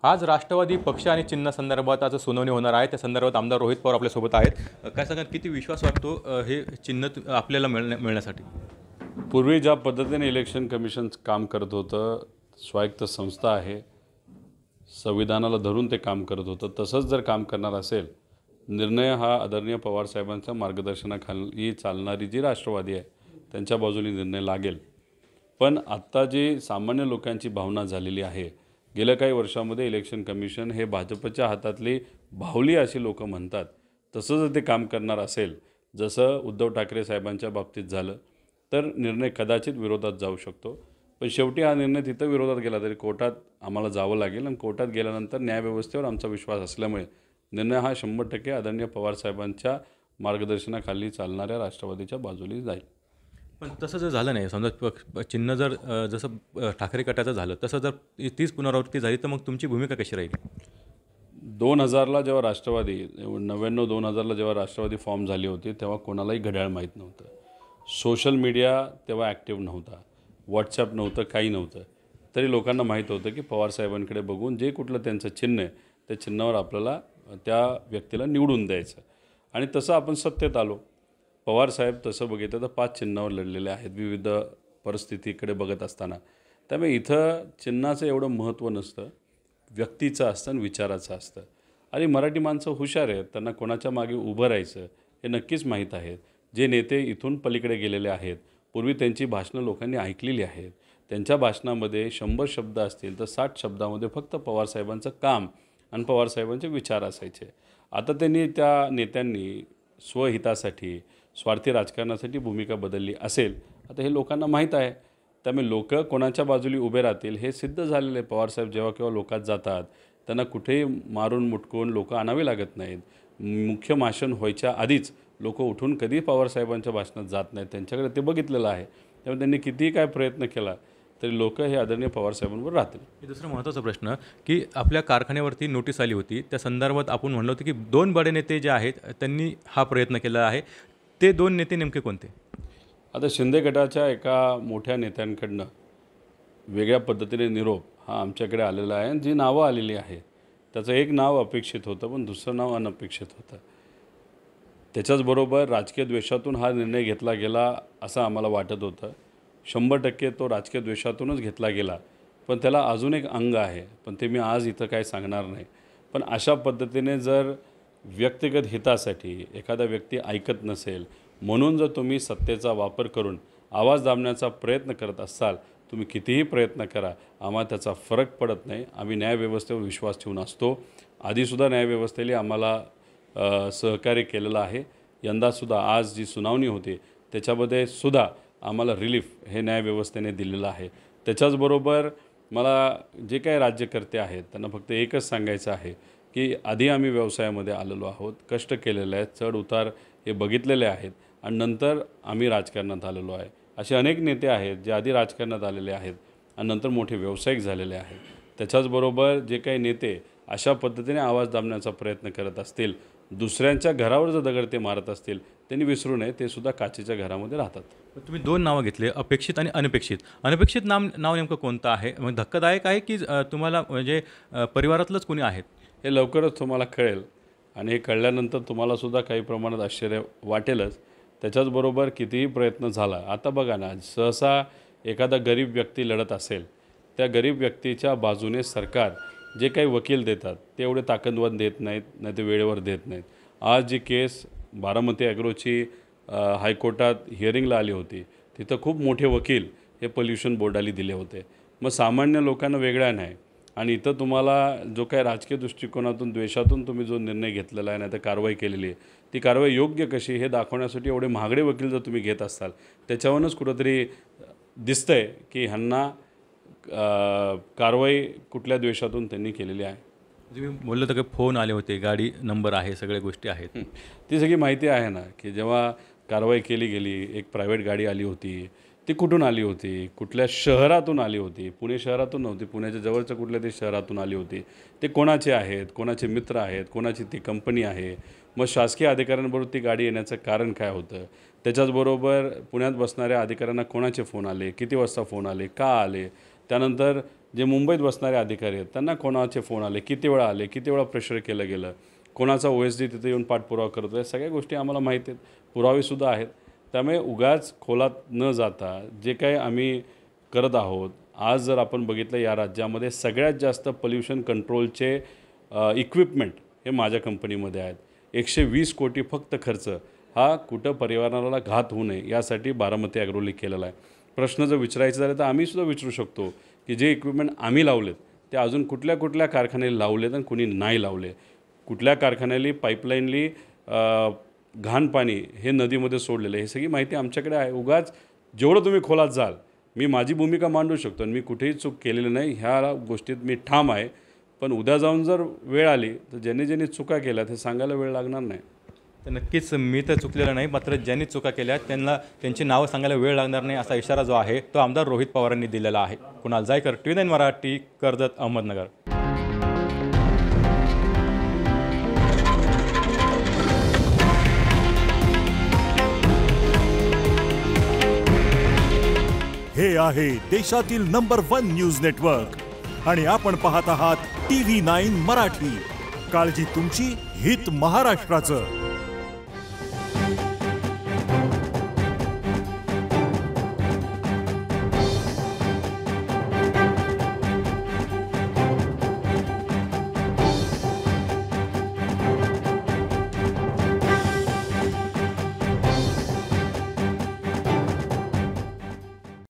आज राष्ट्रवादी पक्ष आणि चिन्ह संदर्भात आज सुनावणी होणार आहे। त्या संदर्भात आमदार रोहित पवार आपल्यासोबत आहेत। काय सांगाल, किती विश्वास वाटतो हे चिन्ह आपल्याला मिळण्यासाठी? पूर्वी ज्या पद्धतीने इलेक्शन कमिशन काम करत होतं, स्वायत्त संस्था आहे, संविधानाला धरून ते काम करत होतं, तसंच जर काम करणार असेल, निर्णय हा आदरणीय पवारसाहेबांच्या मार्गदर्शनाखाली चालणारी जी राष्ट्रवादी आहे त्यांच्या बाजूने निर्णय लागेल। पण आत्ता जी सामान्य लोकांची भावना झालेली आहे, गेल्या काही वर्षामध्ये इलेक्शन कमिशन हे भाजपच्या हातातली बाहुली अशी लोक म्हणतात, तसं जर ते काम करणार असेल, जसं उद्धव ठाकरे साहेबांच्या बाबतीत झालं, तर निर्णय कदाचित विरोधात जाऊ शकतो। पण शेवटी हा निर्णय तिथं विरोधात गेला तरी कोर्टात आम्हाला जावं लागेल आणि कोर्टात गेल्यानंतर न्यायव्यवस्थेवर आमचा विश्वास असल्यामुळे निर्णय हा 100% आदरणीय पवारसाहेबांच्या मार्गदर्शनाखाली चालणाऱ्या राष्ट्रवादीच्या बाजूने जाईल। पण तसं जर झालं नाही, समजा चिन्ह जर जसं ठाकरे गटाचं झालं तसं जर तीच पुनरावृत्ती झाली तर मग तुमची भूमिका कशी राहील? 2000ला जेव्हा राष्ट्रवादी 99-2000ला जेव्हा राष्ट्रवादी फॉर्म झाली होती तेव्हा कोणालाही घड्याळ माहीत नव्हतं, सोशल मीडिया तेव्हा ॲक्टिव्ह नव्हता, व्हॉट्सॲप नव्हतं, काही नव्हतं, तरी लोकांना माहीत होतं की पवारसाहेबांकडे बघून जे कुठलं त्यांचं चिन्ह आहे त्या चिन्हावर आपल्याला त्या व्यक्तीला निवडून द्यायचं। आणि तसं आपण सत्तेत आलो। पवारसाहेब तसं बघितलं तर 5 चिन्हावर लढलेले आहेत विविध परिस्थितीकडे बघत असताना। त्यामुळे इथं चिन्हाचं एवढं महत्त्व नसतं, व्यक्तीचं असतं आणि विचाराचं असतं। आणि मराठी माणसं हुशार आहेत, त्यांना कोणाच्या मागे उभं राहायचं हे नक्कीच माहीत आहे। जे नेते इथून पलीकडे गेलेले आहेत, पूर्वी त्यांची भाषणं लोकांनी ऐकलेली आहेत, त्यांच्या भाषणामध्ये 100 शब्द असतील तर 60 शब्दामध्ये फक्त पवारसाहेबांचं काम आणि पवारसाहेबांचे विचार असायचे। आता त्यांनी त्या नेत्यांनी स्वहितासाठी स्वार्थी राजकारणासाठी भूमिका बदलली असेल, आता हे लोकांना माहीत आहे। त्यामुळे लोक कोणाच्या बाजूली उभे राहतील हे सिद्ध झालेले। पवारसाहेब जेव्हा केव्हा लोकात जातात त्यांना कुठेही मारून मुटकून लोक आणावे लागत नाहीत। मुख्य भाषण व्हायच्या आधीच लोक उठून कधी पवारसाहेबांच्या भाषणात जात नाहीत, त्यांच्याकडे ते बघितलेलं आहे। त्यामुळे त्यांनी कितीही काय प्रयत्न केला तरी लोक हे आदरणीय पवारसाहेबांवर राहतील। हे दुसरा महत्त्वाचा प्रश्न की आपल्या कारखान्यावरती नोटीस आली होती, त्या संदर्भात आपण म्हणलो होतं की 2 बडे नेते जे आहेत त्यांनी हा प्रयत्न केला आहे। ते 2 नेते नेमके कोणते? आता शिंदे गटाच्या एका मोठ्या नेत्यांकडनं वेगळ्या पद्धतीने निरोप हा आमच्याकडे आलेला आहे आणि जी नावं आलेली आहे त्याचं एक नाव अपेक्षित होतं पण दुसरं नाव अनपेक्षित होतं। त्याच्याचबरोबर राजकीय द्वेषातून हा निर्णय घेतला गेला असं आम्हाला वाटत होतं। 100% तो राजकीय द्वेषातूनच घेतला गेला, पण त्याला अजून एक अंग आहे, पण ते मी आज इथं काय सांगणार नाही। पण अशा पद्धतीने जर व्यक्तिगत हितासाठी एखादा व्यक्ती ऐकत नसेल म्हणून जर तुम्ही सत्तेचा वापर करून आवाज दाबण्याचा प्रयत्न करत असाल, तुम्ही कितीही प्रयत्न करा, आम्हाला त्याचा फरक पडत नाही। आम्ही न्यायव्यवस्थेवर विश्वास ठेवून असतो, आधीसुद्धा न्यायव्यवस्थेने आम्हाला सहकार्य केलेलं आहे। यंदासुद्धा आज जी सुनावणी होती त्याच्यामध्ये सुद्धा आम्हाला रिलीफ हे न्यायव्यवस्थेने दिलेलं आहे। त्याच्याचबरोबर मला जे काही राज्यकर्ते आहेत त्यांना फक्त एकच सांगायचं आहे की आधी आम्ही व्यवसायामध्ये आलेलो आहोत, कष्ट केलेले आहेत, चढ उतार हे बघितलेले आहेत आणि नंतर आम्ही राजकारणात आलेलो आहे। असे अनेक नेते आहेत जे आधी राजकारणात आलेले आहेत आणि नंतर मोठे व्यावसायिक झालेले आहेत। त्याच्याचबरोबर जे काही नेते अशा पद्धतीने आवाज दाबण्याचा प्रयत्न करत असतील, दुसऱ्यांच्या घरावर जर दगड ते मारत असतील, त्यांनी विसरू नये ते सुद्धा काचेच्या घरामध्ये राहतात। तुम्ही 2 नावं घेतले, अपेक्षित आणि अनपेक्षित। अनपेक्षित नाव नेमकं कोणतं आहे? मग धक्कादायक आहे की तुम्हाला म्हणजे परिवारातलंच कोणी आहेत? हे लवकरच तुम्हाला कळेल आणि हे कळल्यानंतर तुम्हालासुद्धा काही प्रमाणात आश्चर्य वाटेलच। त्याच्याचबरोबर कितीही प्रयत्न झाला, आता बघा ना, सहसा एखादा गरीब व्यक्ती लढत असेल, त्या गरीब व्यक्तीच्या बाजूने सरकार जे काही वकील देतात ते एवढे ताकदवान देत नाहीत, नाही ते वेळेवर देत नाहीत। आज जी केस बारामती ॲग्रोची हायकोर्टात हिअरिंगला आली होती, तिथं खूप मोठे वकील हे पोल्युशन बोर्डाला दिले होते। मग सामान्य लोकांना वेगळा नाही आणि इथं तुम्हाला जो काही राजकीय दृष्टिकोनातून द्वेषातून तुम्ही जो निर्णय घेतलेला आहे, नाही तर कारवाई केलेली आहे, ती कारवाई योग्य कशी हे दाखवण्यासाठी एवढे महागडे वकील जर तुम्ही घेत असाल, त्याच्यावरूनच कुठंतरी दिसतंय की ह्यांना कारवाई कुठल्या द्वेषातून त्यांनी केलेली आहे। तुम्ही बोललं होतं की फोन आले होते, गाडी नंबर आहे, सगळ्या गोष्टी आहेत। ती सगळी माहिती आहे ना की जेव्हा कारवाई केली गेली, एक प्रायव्हेट गाडी आली होती, ती कुठून आली होती, कुठल्या शहरातून आली होती, पुणे शहरातून नव्हती, पुण्याच्या जवळच्या कुठल्या तरी शहरातून आली होती, ते कोणाचे आहेत, कोणाचे मित्र आहेत, कोणाची ती कंपनी आहे, मग शासकीय अधिकाऱ्यांबरोबर ती गाडी येण्याचं कारण काय होतं, त्याच्याचबरोबर पुण्यात बसणाऱ्या अधिकाऱ्यांना कोणाचे फोन आले, किती वाजता फोन आले, का आले, त्यानंतर जे मुंबईत बसणारे अधिकारी आहेत त्यांना कोणाचे फोन आले, किती वेळा आले, किती वेळा प्रेशर केलं गेलं, कोणाचा OSD तिथे येऊन पाठपुरावा करतो आहे, सगळ्या गोष्टी आम्हाला माहीत आहेत, पुरावेसुद्धा आहेत. त्यामुळे उगाच खोलात न जाता जे काही आम्ही करत आहोत, आज जर आपण बघितलं या राज्यामध्ये सगळ्यात जास्त पोल्युशन कंट्रोलचे इक्विपमेंट हे माझ्या कंपनीमध्ये आहेत. 120 कोटी फक्त खर्च हा कुठं पर्यावरणाला घात होऊ नये यासाठी बारामती ॲग्रोली केलेला आहे. प्रश्न जर विचारायचे झाले तर आम्हीसुद्धा विचारू शकतो की जे इक्विपमेंट आम्ही लावलेत ते अजून कुठल्या कुठल्या कारखान्याला लावलेत आणि कुणी नाही लावले, कुठल्या कारखान्याला पाईपलाईनली घाण पाणी हे नदीमध्ये सोडलेलं आहे, हे सगळी माहिती आमच्याकडे आहे. उगाच जेवढं तुम्ही खोलात जाल, मी माझी भूमिका मांडू शकतो आणि मी कुठेही चूक केलेली नाही ह्या गोष्टीत मी ठाम आहे. पण उद्या जाऊन जर वेळ आली तर ज्यांनी चुका केल्या ते सांगायला वेळ लागणार नाही. तर नक्कीच मी तर चुकलेलं नाही, मात्र ज्यांनी चुका केल्या त्यांना त्यांची नावं सांगायला वेळ लागणार नाही असा इशारा जो आहे तो आमदार रोहित पवारांनी दिलेला आहे. कुणाल जायकर, TV9 मराठी, कर्जत, अहमदनगर. हे आहे देशातील नंबर 1 न्यूज नेटवर्क आणि आपण पाहत आहात TV9 मराठी. काळजी तुमची, हित महाराष्ट्राचं.